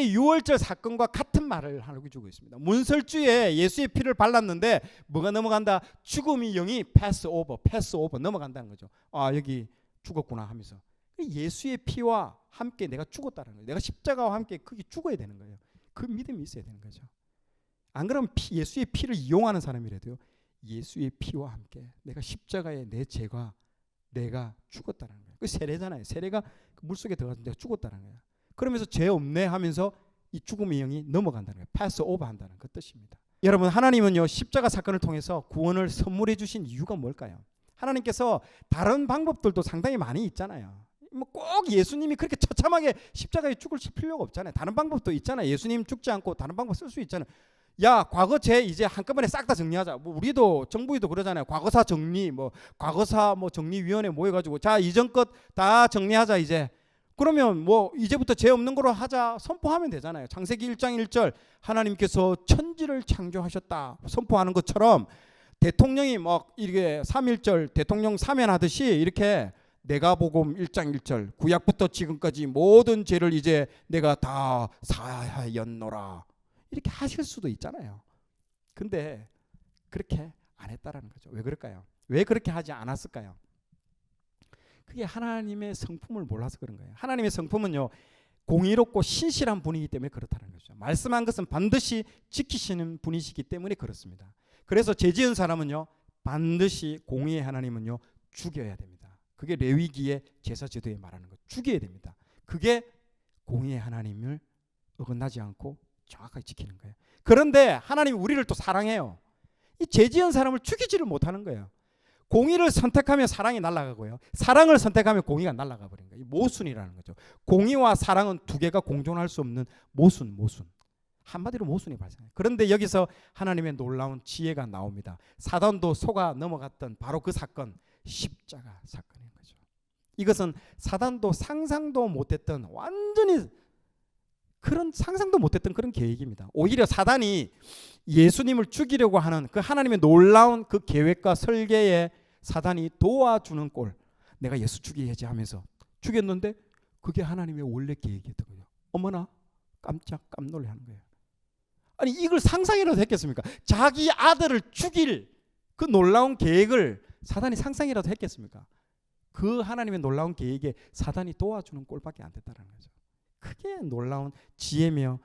문설주의 유월절 사건과 같은 말을 하고 주고 있습니다. 문설주에 예수의 피를 발랐는데 뭐가 넘어간다? 죽음의 영이 패스 오버 넘어간다는 거죠. 아, 여기 죽었구나 하면서 예수의 피와 함께 내가 죽었다는 거예요. 내가 십자가와 함께 거기 죽어야 되는 거예요. 그 믿음이 있어야 되는 거죠. 안 그러면 예수의 피를 이용하는 사람이라도요, 예수의 피와 함께 내가 십자가에 내 죄가 내가 죽었다는 거예요. 그 세례잖아요. 세례가 물속에 들어가서 내가 죽었다는 거예요. 그러면서 죄 없네 하면서 이 죽음의 영이 넘어간다는 거예요. 패스 오버 한다는 그 뜻입니다. 여러분, 하나님은요 십자가 사건을 통해서 구원을 선물해 주신 이유가 뭘까요? 하나님께서 다른 방법들도 상당히 많이 있잖아요. 뭐 꼭 예수님이 그렇게 처참하게 십자가에 죽을 필요가 없잖아요. 다른 방법도 있잖아요. 예수님 죽지 않고 다른 방법 쓸 수 있잖아요. 야, 과거 죄 이제 한꺼번에 싹 다 정리하자. 뭐 우리도 정부에도 그러잖아요. 과거사 정리, 뭐 과거사 뭐 정리위원회 모여가지고 자 이전 것 다 정리하자 이제. 그러면 뭐 이제부터 죄 없는 거로 하자 선포하면 되잖아요. 창세기 1장 1절 하나님께서 천지를 창조하셨다 선포하는 것처럼 대통령이 막 이렇게 3.1절 대통령 사면하듯이 이렇게 내가복음 1장 1절 구약부터 지금까지 모든 죄를 이제 내가 다 사하였노라 이렇게 하실 수도 있잖아요. 근데 그렇게 안 했다라는 거죠. 왜 그럴까요? 왜 그렇게 하지 않았을까요? 그게 하나님의 성품을 몰라서 그런 거예요. 하나님의 성품은요 공의롭고 신실한 분이기 때문에 그렇다는 거죠. 말씀한 것은 반드시 지키시는 분이시기 때문에 그렇습니다. 그래서 죄 지은 사람은요 반드시 공의의 하나님은요 죽여야 됩니다. 그게 레위기의 제사 제도에 말하는 거. 죽여야 됩니다. 그게 공의의 하나님을 어긋나지 않고 정확하게 지키는 거예요. 그런데 하나님이 우리를 또 사랑해요. 이 죄 지은 사람을 죽이지를 못하는 거예요. 공의를 선택하면 사랑이 날아가고요. 사랑을 선택하면 공의가 날아가 버린 거예요. 모순이라는 거죠. 공의와 사랑은 두 개가 공존할 수 없는 모순. 한마디로 모순이 발생해요. 그런데 여기서 하나님의 놀라운 지혜가 나옵니다. 사단도 속아 넘어갔던 바로 그 사건, 십자가 사건인 거죠. 이것은 사단도 상상도 못했던 완전히 그런 상상도 못했던 그런 계획입니다. 오히려 사단이 예수님을 죽이려고 하는 그 하나님의 놀라운 그 계획과 설계에 사단이 도와주는 꼴. 내가 예수 죽여야지 하면서 죽였는데 그게 하나님의 원래 계획이었던 거예요. 어머나 깜짝 깜놀라는 거예요. 아니 이걸 상상이라도 했겠습니까? 자기 아들을 죽일 그 놀라운 계획을 사단이 상상이라도 했겠습니까? 그 하나님의 놀라운 계획에 사단이 도와주는 꼴밖에 안 됐다는 거죠. 그게 놀라운 지혜며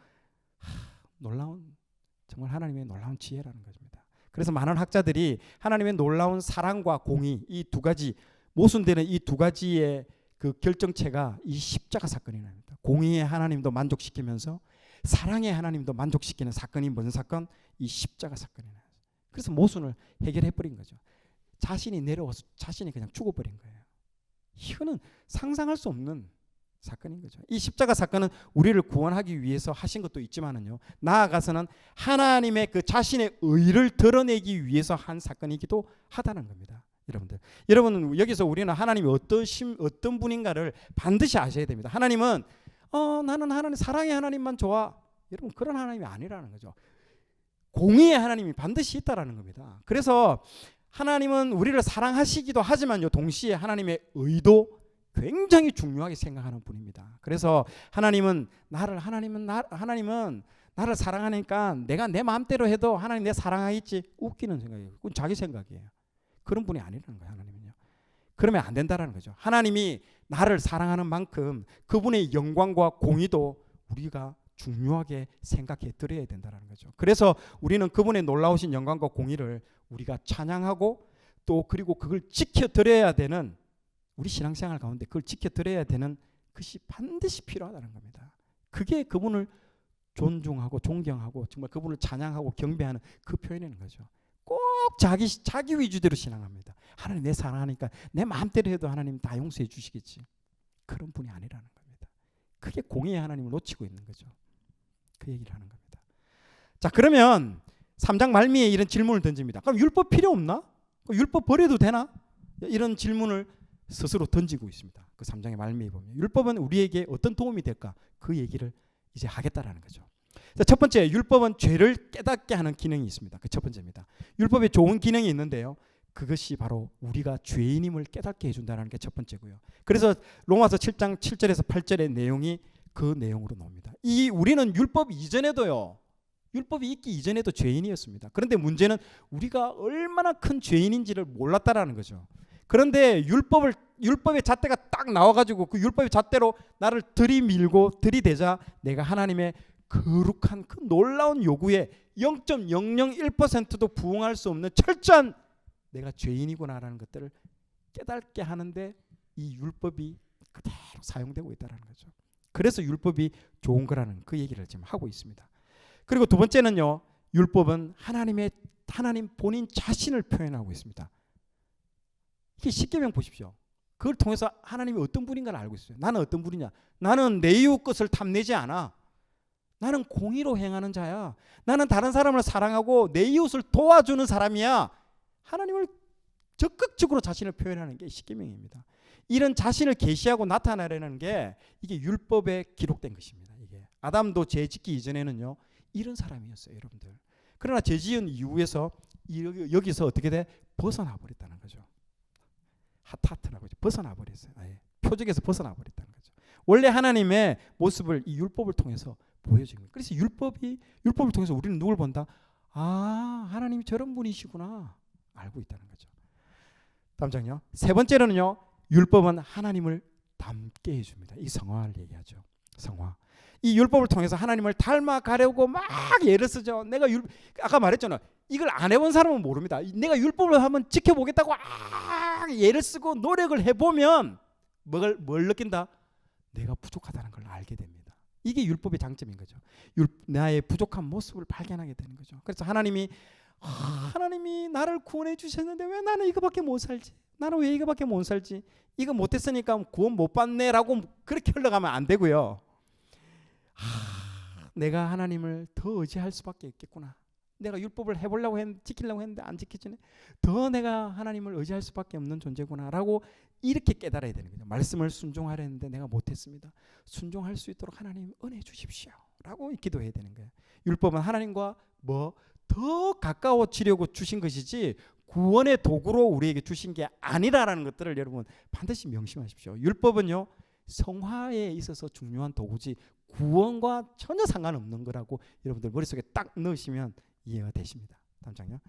놀라운 정말 하나님의 놀라운 지혜라는 것입니다. 그래서 많은 학자들이 하나님의 놀라운 사랑과 공의 이 두 가지 모순되는 이 두 가지의 그 결정체가 이 십자가 사건이랍니다. 공의의 하나님도 만족시키면서 사랑의 하나님도 만족시키는 사건이 무슨 사건? 이 십자가 사건이에요. 그래서 모순을 해결해 버린 거죠. 자신이 내려와서 자신이 그냥 죽어버린 거예요. 이거는 상상할 수 없는 사건인 거죠. 이 십자가 사건은 우리를 구원하기 위해서 하신 것도 있지만은요. 나아가서는 하나님의 그 자신의 의를 드러내기 위해서 한 사건이기도 하다는 겁니다. 여러분은 여기서 우리는 하나님이 어떤 분인가를 반드시 아셔야 됩니다. 하나님은 나는 하나님 사랑의 하나님만 좋아. 여러분 그런 하나님이 아니라는 거죠. 공의의 하나님이 반드시 있다라는 겁니다. 그래서 하나님은 우리를 사랑하시기도 하지만요. 동시에 하나님의 의도 굉장히 중요하게 생각하는 분입니다. 그래서 하나님은 나를 사랑하니까 내가 내 마음대로 해도 하나님 내 사랑하겠지. 웃기는 생각이에요. 그건 자기 생각이에요. 그런 분이 아니라는 거예요. 하나님은요. 그러면 안 된다라는 거죠. 하나님이 나를 사랑하는 만큼 그분의 영광과 공의도 우리가 중요하게 생각해 드려야 된다는 거죠. 그래서 우리는 그분의 놀라우신 영광과 공의를 우리가 찬양하고 또 그리고 그걸 지켜드려야 되는 우리 신앙생활 가운데 그걸 지켜드려야 되는 것이 반드시 필요하다는 겁니다. 그게 그분을 존중하고 존경하고 정말 그분을 찬양하고 경배하는 그 표현이라는 거죠. 꼭 자기 위주대로 신앙합니다. 하나님 내 사랑하니까 내 마음대로 해도 하나님 다 용서해 주시겠지. 그런 분이 아니라는 겁니다. 그게 공의의 하나님을 놓치고 있는 거죠. 그 얘기를 하는 겁니다. 자, 그러면 3장 말미에 이런 질문을 던집니다. 그럼 율법 필요 없나? 율법 버려도 되나? 이런 질문을 스스로 던지고 있습니다. 그 3장의 말미에 보면 율법은 우리에게 어떤 도움이 될까? 그 얘기를 이제 하겠다라는 거죠. 자, 첫 번째, 율법은 죄를 깨닫게 하는 기능이 있습니다. 그 첫 번째입니다. 율법에 좋은 기능이 있는데요. 그것이 바로 우리가 죄인임을 깨닫게 해준다는 게 첫 번째고요. 그래서 로마서 7장 7절에서 8절의 내용이 그 내용으로 나옵니다. 이 우리는 율법 이전에도요. 율법이 있기 이전에도 죄인이었습니다. 그런데 문제는 우리가 얼마나 큰 죄인인지를 몰랐다라는 거죠. 그런데 율법의 잣대가 딱 나와가지고 그 율법의 잣대로 나를 들이밀고 들이대자 내가 하나님의 거룩한 그 놀라운 요구에 0.001%도 부응할 수 없는 철저한 내가 죄인이구나라는 것들을 깨닫게 하는데 이 율법이 그대로 사용되고 있다는 거죠. 그래서 율법이 좋은 거라는 그 얘기를 지금 하고 있습니다. 그리고 두 번째는요. 율법은 하나님 본인 자신을 표현하고 있습니다. 이게 십계명 보십시오. 그걸 통해서 하나님이 어떤 분인가를 알고 있어요. 나는 어떤 분이냐. 나는 내 이웃 것을 탐내지 않아. 나는 공의로 행하는 자야. 나는 다른 사람을 사랑하고 내 이웃을 도와주는 사람이야. 하나님을 적극적으로 자신을 표현하는 게 십계명입니다. 이런 자신을 계시하고 나타내려는 게 이게 율법에 기록된 것입니다. 이게 아담도 죄 짓기 이전에는요. 이런 사람이었어요, 여러분들. 그러나 죄 지은 이후에서 여기서 어떻게 돼? 벗어나 버렸다는 거죠. 하타트라고 벗어나 버렸어요. 아예 표적에서 벗어나 버렸다는 거죠. 원래 하나님의 모습을 이 율법을 통해서 보여준 거예요. 그래서 율법을 통해서 우리는 누굴 본다? 아, 하나님이 저런 분이시구나 알고 있다는 거죠. 다음 장요. 세 번째로는요. 율법은 하나님을 닮게 해줍니다. 이 성화를 얘기하죠. 성화. 이 율법을 통해서 하나님을 닮아가려고 막 예를 쓰죠. 내가 아까 말했잖아. 이걸 안 해본 사람은 모릅니다. 내가 율법을 한번 지켜보겠다고 예를 쓰고 노력을 해보면 뭘 느낀다? 내가 부족하다는 걸 알게 됩니다. 이게 율법의 장점인 거죠. 나의 부족한 모습을 발견하게 되는 거죠. 그래서 하나님이 나를 구원해 주셨는데 왜 나는 이거밖에 못 살지? 나는 왜 이거밖에 못 살지? 이거 못했으니까 구원 못 받네라고 그렇게 흘러가면 안 되고요. 내가 하나님을 더 의지할 수밖에 없겠구나. 내가 율법을 해보려고 했는데 지키려고 했는데 안 지키지네. 더 내가 하나님을 의지할 수밖에 없는 존재구나라고 이렇게 깨달아야 되는 거죠. 말씀을 순종하려 했는데 내가 못했습니다. 순종할 수 있도록 하나님 은혜 주십시오라고 기도해야 되는 거예요. 율법은 하나님과 더 가까워지려고 주신 것이지 구원의 도구로 우리에게 주신 게 아니라라는 것들을 여러분 반드시 명심하십시오. 율법은요. 성화에 있어서 중요한 도구지 구원과 전혀 상관없는 거라고 여러분들 머릿속에 딱 넣으시면 이해가 되십니다. 다음 장요.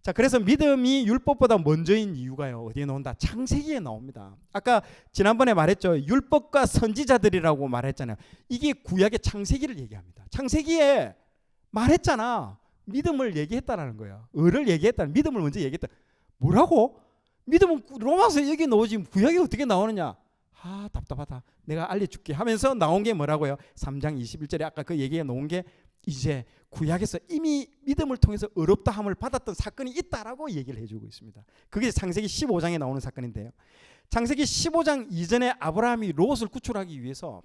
자, 그래서 믿음이 율법보다 먼저인 이유가요. 어디에 나온다? 창세기에 나옵니다. 아까 지난번에 말했죠. 율법과 선지자들이라고 말했잖아요. 이게 구약의 창세기를 얘기합니다. 창세기에 말했잖아. 믿음을 얘기했다라는 거예요. 의를 얘기했다는 믿음을 먼저 얘기했다. 뭐라고? 믿음은 로마서 여기 나오지 구약이 어떻게 나오느냐? 답답하다. 내가 알려줄게 하면서 나온 게 뭐라고요? 3장 21절에 아까 그 얘기가 나온 게 이제 구약에서 이미 믿음을 통해서 의롭다함을 받았던 사건이 있다라고 얘기를 해주고 있습니다. 그게 창세기 15장에 나오는 사건인데요. 창세기 15장 이전에 아브라함이 롯을 구출하기 위해서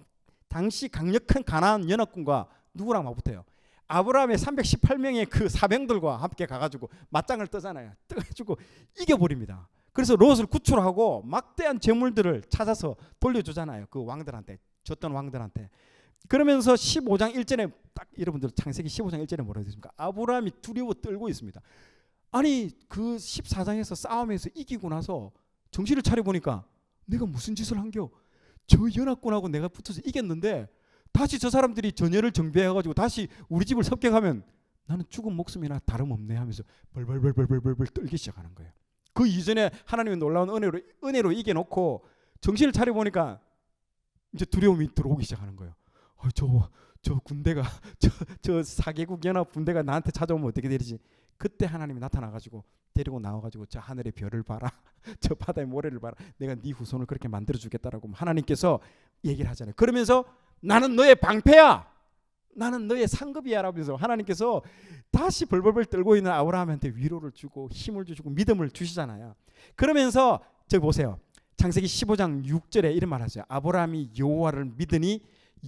당시 강력한 가나안 연합군과 누구랑 맞붙어요? 아브라함의 318명의 그 사병들과 함께 가가지고 맞짱을 뜨잖아요. 떠가지고 이겨버립니다. 그래서 롯을 구출하고 막대한 재물들을 찾아서 돌려주잖아요. 그 왕들한테, 줬던 왕들한테. 그러면서 15장 1절에 딱 여러분들 창세기 15장 1절에 뭐라고 되십니까? 아브라함이 두려워 떨고 있습니다. 아니 그 14장에서 싸움에서 이기고 나서 정신을 차려보니까 내가 무슨 짓을 한겨? 저 연합군하고 내가 붙어서 이겼는데 다시 저 사람들이 전열을 정비해가지고 다시 우리 집을 습격하면 나는 죽은 목숨이나 다름없네 하면서 벌벌벌벌벌벌 떨기 시작하는 거예요. 그 이전에 하나님의 놀라운 은혜로 이겨놓고 정신을 차려보니까 이제 두려움이 들어오기 시작하는 거예요. 저 군대가 저 4개국 연합 군대가 나한테 찾아오면 어떻게 되지? 그때 하나님이 나타나가지고 데리고 나와가지고 저 하늘의 별을 봐라, 저 바다의 모래를 봐라, 내가 네 후손을 그렇게 만들어주겠다라고 하나님께서 얘기를 하잖아요. 그러면서 나는 너의 방패야, 나는 너의 상급이야 라면서 하나님께서 다시 벌벌벌 떨고 있는 아브라함한테 위로를 주고 힘을 주시고 믿음을 주시잖아요. 그러면서 저기 보세요. 창세기 15장 6절에 이런 말 하세요. 아브라함이 여호와를 믿으니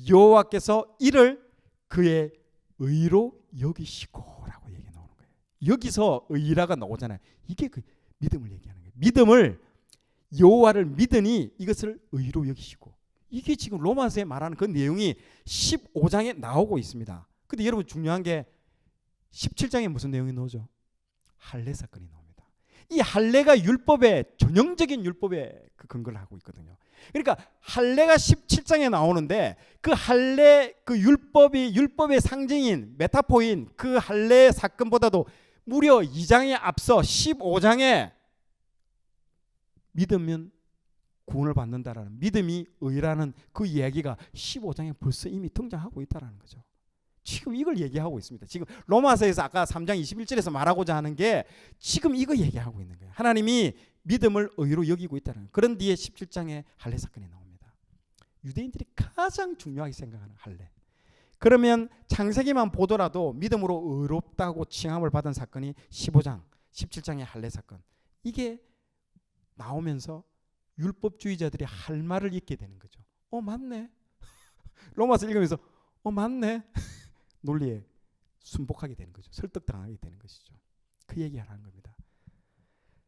여호와께서 이를 그의 의로 여기시고 라고 얘기 나오는 거예요. 여기서 의라가 나오잖아요. 이게 그 믿음을 얘기하는 거예요. 믿음을 여호와를 믿으니 이것을 의로 여기시고, 이게 지금 로마서에 말하는 그 내용이 15장에 나오고 있습니다. 근데 여러분 중요한 게 17장에 무슨 내용이 나오죠? 할례 사건이 나옵니다. 이 할례가 율법의 전형적인 율법의 그 근거를 하고 있거든요. 그러니까 할례가 17장에 나오는데 그 할례 그 율법의 상징인 메타포인 그 할례 사건보다도 무려 2장에 앞서 15장에 믿으면 구원을 받는다라는 믿음이 의라는 그 이야기가 15장에 벌써 이미 등장하고 있다라는 거죠. 지금 이걸 얘기하고 있습니다. 지금 로마서에서 아까 3장 21절에서 말하고자 하는 게 지금 이거 얘기하고 있는 거예요. 하나님이 믿음을 의로 여기고 있다는 거예요. 그런 뒤에 17장에 할례 사건이 나옵니다. 유대인들이 가장 중요하게 생각하는 할례. 그러면 창세기만 보더라도 믿음으로 의롭다고 칭함을 받은 사건이 15장, 17장의 할례 사건. 이게 나오면서 율법주의자들이 할 말을 잊게 되는 거죠. 맞네. 로마서 읽으면서 맞네. 논리에 순복하게 되는 거죠. 설득당하게 되는 것이죠. 그 얘기하는 겁니다.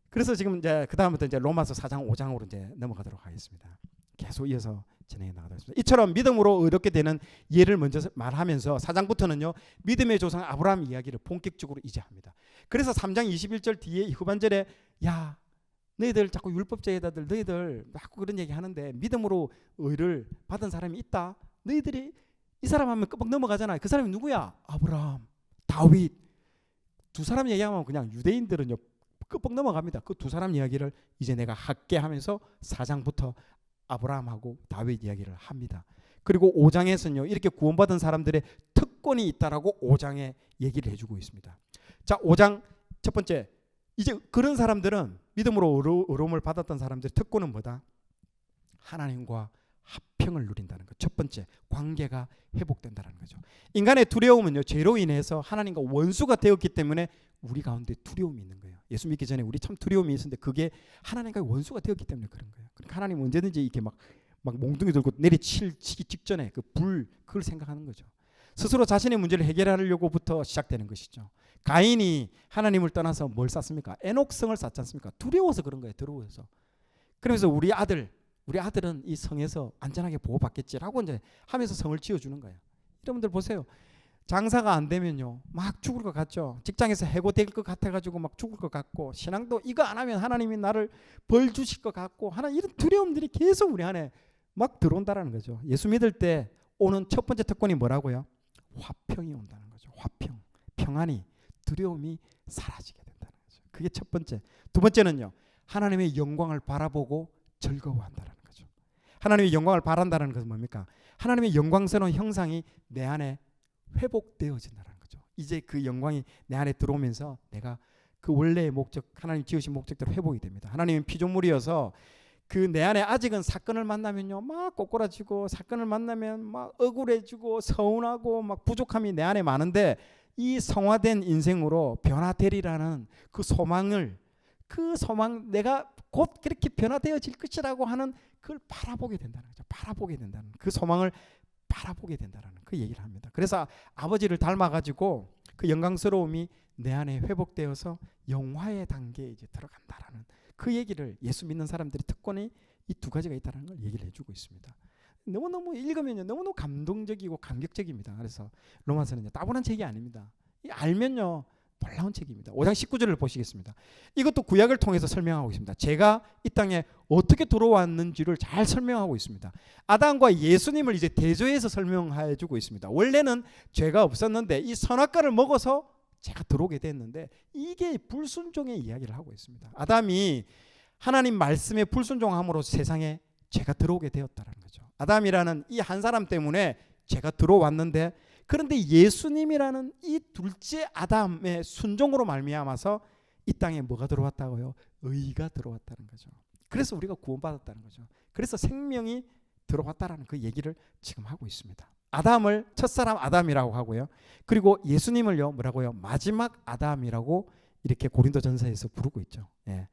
그래서 지금 이제 그 다음부터 이제 로마서 4장 5장으로 이제 넘어가도록 하겠습니다. 계속 이어서 진행해 나가겠습니다. 이처럼 믿음으로 의롭게 되는 예를 먼저 말하면서 4장부터는요 믿음의 조상 아브라함 이야기를 본격적으로 이제 합니다. 그래서 3장 21절 뒤에 후반절에 야 너희들 자꾸 율법자에다들 너희들 자꾸 그런 얘기 하는데 믿음으로 의를 받은 사람이 있다. 너희들이 이 사람 하면 끄박 넘어가잖아요. 그 사람이 누구야? 아브라함, 다윗. 두 사람 얘기하면 그냥 유대인들은요 끄박 넘어갑니다. 그 두 사람 이야기를 이제 내가 할게 하면서 4장부터 아브라함하고 다윗 이야기를 합니다. 그리고 5장에서는요 이렇게 구원받은 사람들의 특권이 있다라고 5장에 얘기를 해주고 있습니다. 자, 5장 첫 번째, 이제 그런 사람들은 믿음으로 의로움을 받았던 사람들의 특권은 뭐다? 하나님과 합평을 누린다는 것. 첫 번째, 관계가 회복된다는 거죠. 인간의 두려움은요 죄로 인해서 하나님과 원수가 되었기 때문에 우리 가운데 두려움이 있는 거예요. 예수 믿기 전에 우리 참 두려움이 있었는데 그게 하나님과 원수가 되었기 때문에 그런 거예요. 그러니까 하나님 언제든지 이렇게 막 몽둥이 들고 내리치기 직전에 그걸 생각하는 거죠. 스스로 자신의 문제를 해결하려고부터 시작되는 것이죠. 가인이 하나님을 떠나서 뭘 쌓습니까? 애녹성을 쌓지 않습니까? 두려워서 그런 거예요. 두려워서. 그러면서 우리 아들은 이 성에서 안전하게 보호받겠지라고 이제 하면서 성을 지어주는 거예요. 여러분들 보세요. 장사가 안 되면요 막 죽을 것 같죠. 직장에서 해고될 것 같아가지고 막 죽을 것 같고, 신앙도 이거 안 하면 하나님이 나를 벌 주실 것 같고 하는 이런 두려움들이 계속 우리 안에 막 들어온다라는 거죠. 예수 믿을 때 오는 첫 번째 특권이 뭐라고요? 화평이 온다는 거죠. 화평, 평안이, 두려움이 사라지게 된다는 거죠. 그게 첫 번째. 두 번째는요 하나님의 영광을 바라보고 즐거워한다는 거죠. 하나님의 영광을 바란다는 것은 뭡니까? 하나님의 영광스러운 형상이 내 안에 회복되어진다는 거죠. 이제 그 영광이 내 안에 들어오면서 내가 그 원래의 목적, 하나님 지으신 목적대로 회복이 됩니다. 하나님은 피조물이어서 그 내 안에 아직은 사건을 만나면요 막 꼬꾸라지고, 사건을 만나면 막 억울해지고 서운하고 막 부족함이 내 안에 많은데, 이 성화된 인생으로 변화되리라는 그 소망을, 그 소망, 내가 곧 그렇게 변화되어질 것이라고 하는 그걸 바라보게 된다는 거죠. 바라보게 된다는 그 소망을 바라보게 된다는 그 얘기를 합니다. 그래서 아버지를 닮아가지고 그 영광스러움이 내 안에 회복되어서 영화의 단계에 이제 들어간다라는 그 얘기를, 예수 믿는 사람들의 특권이 이 두 가지가 있다는 걸 얘기를 해주고 있습니다. 너무너무 읽으면요 너무너무 감동적이고 감격적입니다. 그래서 로마서는요 따분한 책이 아닙니다. 알면요 놀라운 책입니다. 5장 19절을 보시겠습니다. 이것도 구약을 통해서 설명하고 있습니다. 제가 이 땅에 어떻게 들어왔는지를 잘 설명하고 있습니다. 아담과 예수님을 이제 대조해서 설명해 주고 있습니다. 원래는 죄가 없었는데 이 선악과를 먹어서 제가 들어오게 됐는데, 이게 불순종의 이야기를 하고 있습니다. 아담이 하나님 말씀에 불순종함으로 세상에 죄가 들어오게 되었다는 거죠. 아담이라는 이 한 사람 때문에 죄가 들어왔는데, 그런데 예수님이라는 이 둘째 아담의 순종으로 말미암아서 이 땅에 뭐가 들어왔다고요? 의가 들어왔다는 거죠. 그래서 우리가 구원받았다는 거죠. 그래서 생명이 들어왔다라는 그 얘기를 지금 하고 있습니다. 아담을 첫사람 아담이라고 하고요. 그리고 예수님을요 뭐라고요? 마지막 아담이라고 이렇게 고린도전서에서 부르고 있죠. 예.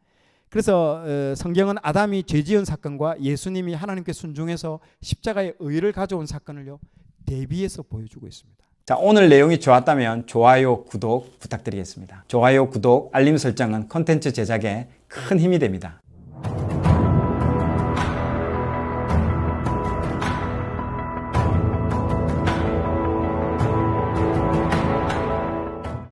그래서 성경은 아담이 죄지은 사건과 예수님이 하나님께 순종해서 십자가의 의를 가져온 사건을요 대비해서 보여주고 있습니다. 자, 오늘 내용이 좋았다면 좋아요, 구독 부탁드리겠습니다. 좋아요, 구독, 알림 설정은 콘텐츠 제작에 큰 힘이 됩니다.